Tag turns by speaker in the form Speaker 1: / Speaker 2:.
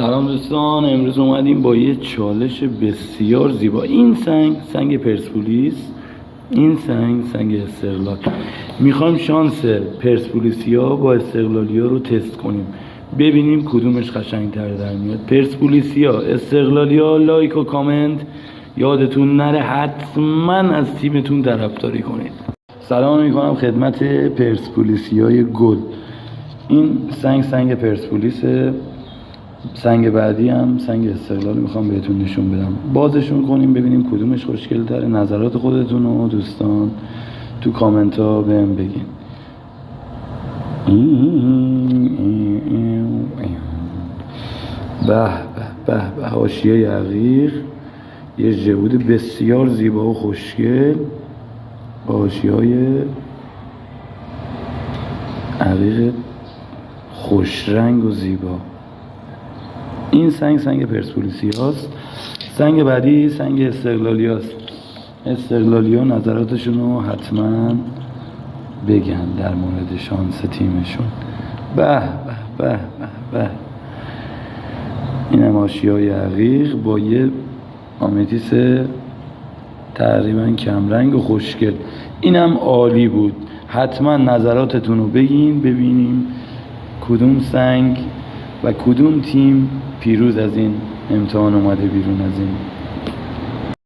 Speaker 1: سلام دوستان، امروز اومدیم با یه چالش بسیار زیبا. این سنگ پرسپولیس، این سنگ استقلال. میخوایم شانس پرسپولیسیا با استقلالیا رو تست کنیم، ببینیم کدومش قشنگ‌تر در میاد. پرسپولیسیا، استقلالیا، لایک و کامنت یادتون نره حتما از تیمتون طرفداری کنید. سلام میکنم خدمت پرسپولیسیای گل. این سنگ پرسپولیسه. سنگ بعدی هم سنگ استقلال میخوام بهتون نشون بدم. بازشون کنیم ببینیم کدومش خوشگل تره. نظرات خودتون و دوستان تو کامنت ها بهم بگین. به به به، حاشیه عقیق، یه ژئود بسیار زیبا و خوشگل با حاشیه‌های عقیق خوش رنگ و زیبا. این سنگ پرسپولیسی هاست. سنگ بعدی سنگ استقلالی هاست. استقلالی ها نظراتشون رو حتما بگن در مورد شانس تیمشون. به به به به به، این هم حاشیه‌های عقیق با یه آمتیس تقریبا کمرنگ و خوشگل. اینم عالی بود. حتما نظراتتون رو بگین ببینیم کدوم سنگ و کدوم تیم پیروز از این امتحان اومده بیرون از این